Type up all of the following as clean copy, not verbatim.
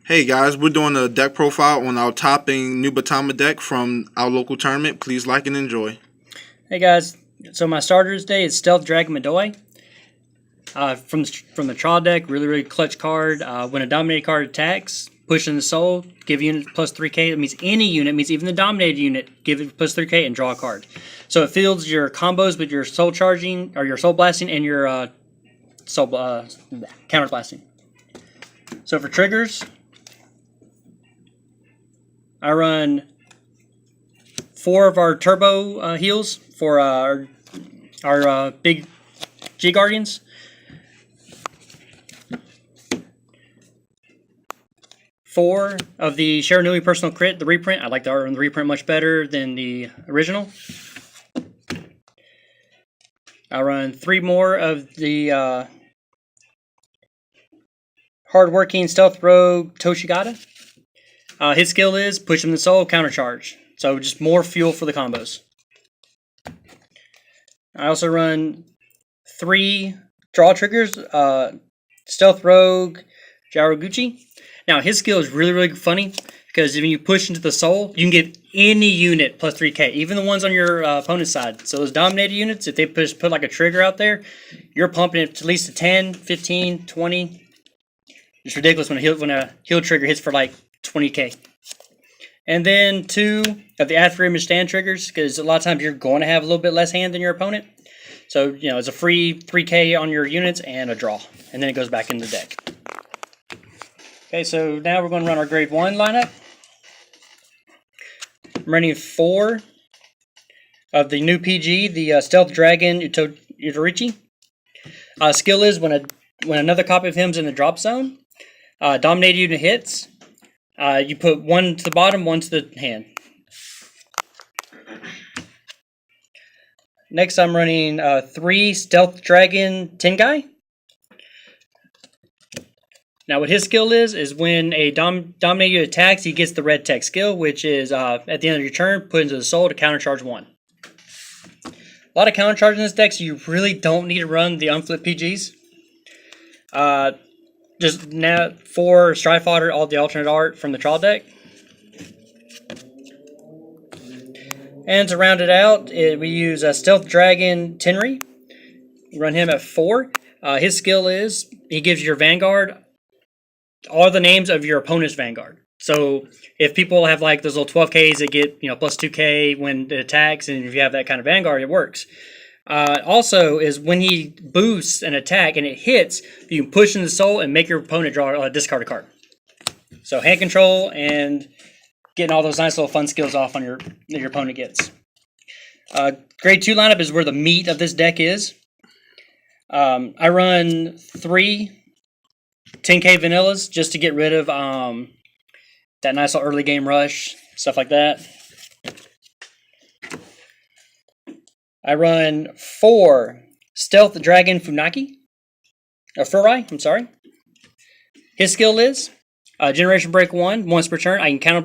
Hey guys, we're doing a deck profile on our topping Nubatama deck from our local tournament. Please like and enjoy. Hey guys, so my starters today is Stealth Dragon Midoi. From the trial deck, really clutch card. When a dominated card attacks, push in the soul, give unit plus 3k. That means any unit, means even the dominated unit, give it plus 3k and draw a card. So it fields your combos with your soul charging, or your soul blasting, and your counter blasting. So for triggers, I run 4 of our turbo heals for our big G Guardians. Four of the Shiranui Personal Crit, the reprint. I like the art on the reprint much better than the original. I run 3 more of the hardworking Stealth Rogue Toshigata. His skill is push him in the soul, countercharge. So just more fuel for the combos. I also run 3 draw triggers. Stealth Rogue Jaroguchi. Now his skill is really funny because when you push into the soul, you can give any unit plus 3k, even the ones on your opponent's side. So those dominated units, if they put like a trigger out there, you're pumping it to at least a 10, 15, 20. It's ridiculous when a heal trigger hits for like 20k. And then 2 of the After Image Stand triggers, because a lot of times you're going to have a little bit less hand than your opponent. So, you know, it's a free 3k on your units and a draw. And then it goes back in the deck. Okay, so now we're going to run our grade 1 lineup. I'm running 4 of the new PG, the Stealth Dragon Utorichi. Skill is when another copy of him's in the drop zone, dominated unit hits, you put 1 to the bottom, 1 to the hand. Next, I'm running 3 Stealth Dragon Tengai. Now, what his skill is when a dominated attacks, he gets the red tech skill, which is at the end of your turn, put into the soul to countercharge 1. A lot of countercharge in this deck, so you really don't need to run the unflipped PGs. Just now 4 Stride Fodder, all the alternate art from the trial deck. And to round it out, we use a Stealth Dragon Tenri. Run him at 4. His skill is he gives your Vanguard all the names of your opponent's Vanguard. So if people have like those little 12Ks that get plus 2K when it attacks, and if you have that kind of Vanguard, it works. Also is when he boosts an attack and it hits, you can push in the soul and make your opponent draw discard a card. So hand control and getting all those nice little fun skills off on your opponent gets. Grade 2 lineup is where the meat of this deck is. I run 3 10k vanillas just to get rid of that nice little early game rush, stuff like that. I run 4 Stealth Dragon Funaki, or Furai, I'm sorry. His skill is Generation Break 1, once per turn. I can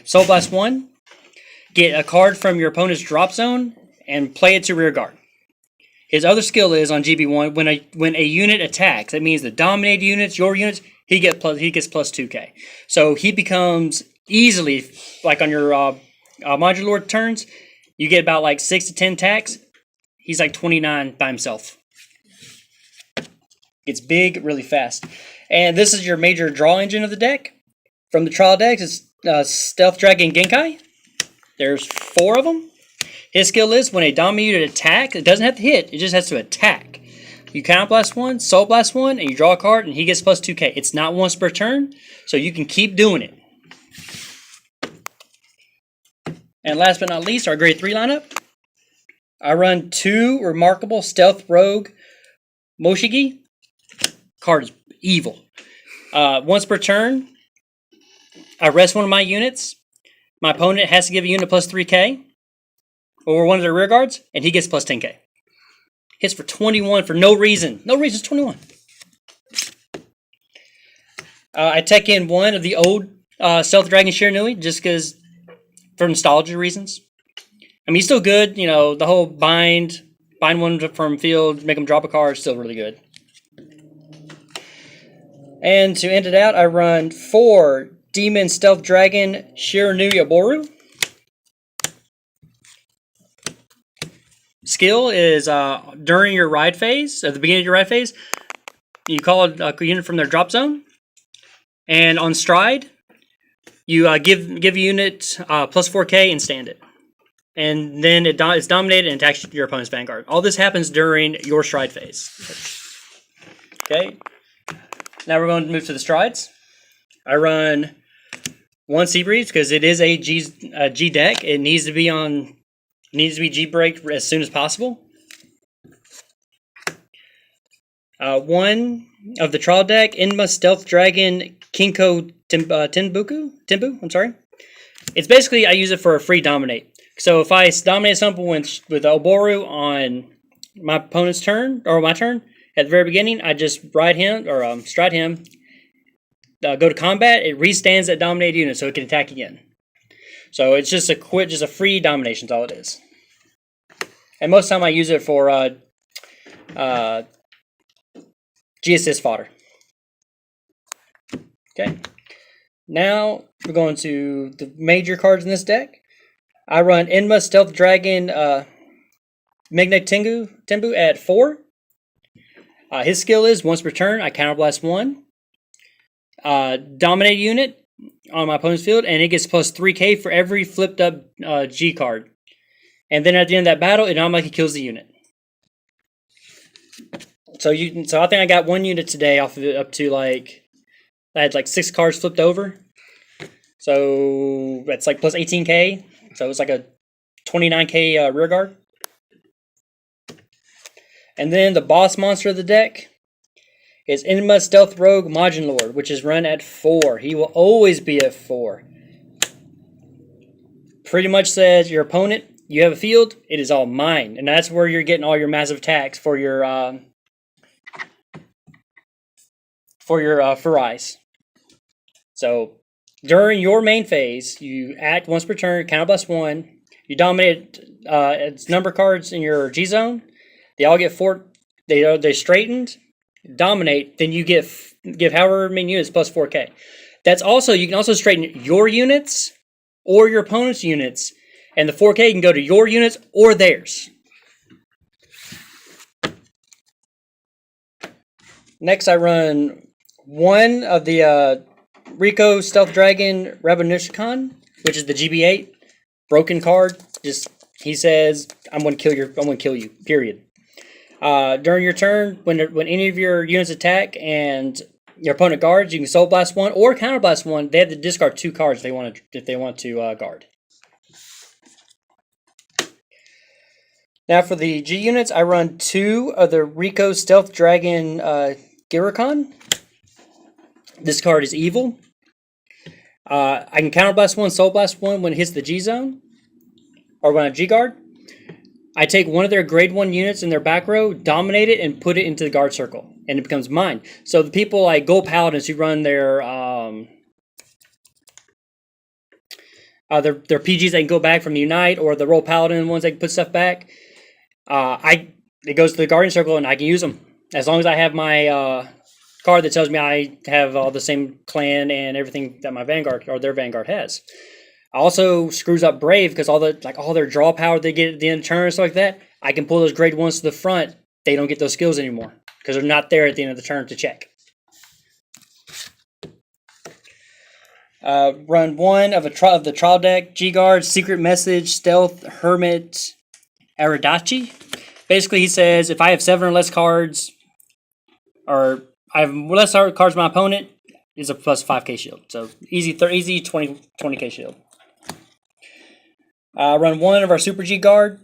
Soul Blast 1, get a card from your opponent's drop zone, and play it to rear guard. His other skill is on GB1, when a unit attacks, that means the dominated units, your units, he gets plus 2k. So he becomes easily, like on your modular turns, you get about like 6 to 10 attacks. He's like 29 by himself. Gets big really fast. And this is your major draw engine of the deck. From the trial decks, it's Stealth Dragon Genkai. There's 4 of them. His skill is when a dominated attack, it doesn't have to hit, it just has to attack. You counterblast 1, soul blast 1, and you draw a card, and he gets plus 2k. It's not once per turn, so you can keep doing it. And last but not least, our grade 3 lineup. I run 2 remarkable Stealth Rogue Moshigi. Card is evil. Once per turn, I rest one of my units. My opponent has to give a unit plus 3k. Or one of their rear guards, and he gets plus 10k. Hits for 21 for no reason. No reason, it's 21. I tech in 1 of the old Stealth Dragon Shiranui, just because, for nostalgia reasons. I mean, he's still good. The whole bind one from field, make him drop a card, is still really good. And to end it out, I run 4 Demon Stealth Dragon Shiranu Yaboru. Skill is during your ride phase, at the beginning of your ride phase, you call a unit from their drop zone. And on stride, you give a unit plus 4K and stand it. And then it's dominated and attacks your opponent's vanguard. All this happens during your stride phase. Okay. Now we're going to move to the strides. I run 1 Seabreeze because it is a G deck. It needs to be G break as soon as possible. 1 of the trial deck, Enma Stealth Dragon Kinko Timbu. I'm sorry. It's basically I use it for a free dominate. So if I dominate something with Oboru on my opponent's turn or my turn at the very beginning, I just ride him or stride him. Go to combat. It restands that dominated unit so it can attack again. So it's just a free domination. Is all it is. And most of the time I use it for G-assist fodder. Okay. Now we're going to the major cards in this deck. I run Enma Stealth Dragon Magnetic Timbu at 4. His skill is once per turn, I counterblast 1. Dominate unit on my opponent's field, and it gets plus 3K for every flipped up G card. And then at the end of that battle, it automatically kills the unit. So I think I got 1 unit today off of it up to I had 6 cards flipped over. So that's plus 18K. So it's a 29K rear guard. And then the boss monster of the deck is Enma Stealth Rogue Majin Lord, which is run at 4. He will always be at 4. Pretty much says your opponent, you have a field, it is all mine. And that's where you're getting all your massive attacks for your Furais. So during your main phase, you act once per turn, counterblast 1. You dominate its number cards in your G zone. They all get 4. They straightened, dominate. Then you give however many units plus 4K. That's also you can also straighten your units or your opponent's units, and the 4K can go to your units or theirs. Next, I run 1 of the Rico Stealth Dragon Rabanushikan, which is the GB8 broken card. He says, I'm going to kill you. Period. During your turn, when any of your units attack and your opponent guards, you can Soul Blast 1 or Counter Blast 1. They have to discard 2 cards if they want to guard. Now for the G units, I run 2 of the Rico Stealth Dragon Girikon. This card is evil. I can Counterblast 1, Soul Blast 1 when it hits the G zone, or when I G guard. I take 1 of their grade 1 units in their back row, dominate it, and put it into the guard circle, and it becomes mine. So the people like Gold Paladins who run their PGs that can go back from the Unite, or the Roll Paladin ones that can put stuff back, it goes to the Guardian Circle, and I can use them. As long as I have my card that tells me I have all the same clan and everything that my Vanguard or their Vanguard has. Also screws up Brave because all their draw power they get at the end of the turn and stuff like that. I can pull those grade 1s to the front. They don't get those skills anymore because they're not there at the end of the turn to check. Run 1 of the trial deck. G-Guard, Secret Message, Stealth, Hermit, Aradachi. Basically, he says if I have 7 or less cards, or I have less cards than my opponent, is a plus 5K shield. So easy 20K shield. Run 1 of our Super G Guard.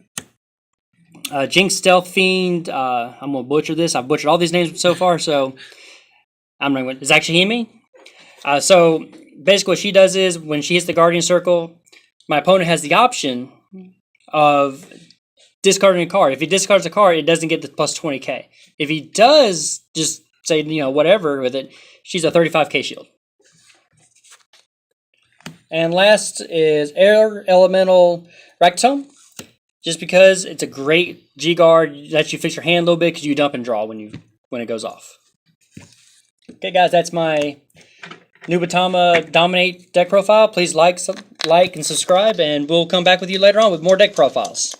Jinx Stealth Fiend. I'm going to butcher this. I've butchered all these names so far, so I'm going to... It's actually Himi. So basically what she does is when she hits the Guardian Circle, my opponent has the option of discarding a card. If he discards a card, it doesn't get the plus 20K. If he does just say, whatever with it, she's a 35K shield. And last is Air Elemental Rakton. Just because it's a great G-Guard, lets you fix your hand a little bit because you dump and draw when it goes off. Okay, guys, that's my Nubatama Dominate deck profile. Please like and subscribe, and we'll come back with you later on with more deck profiles.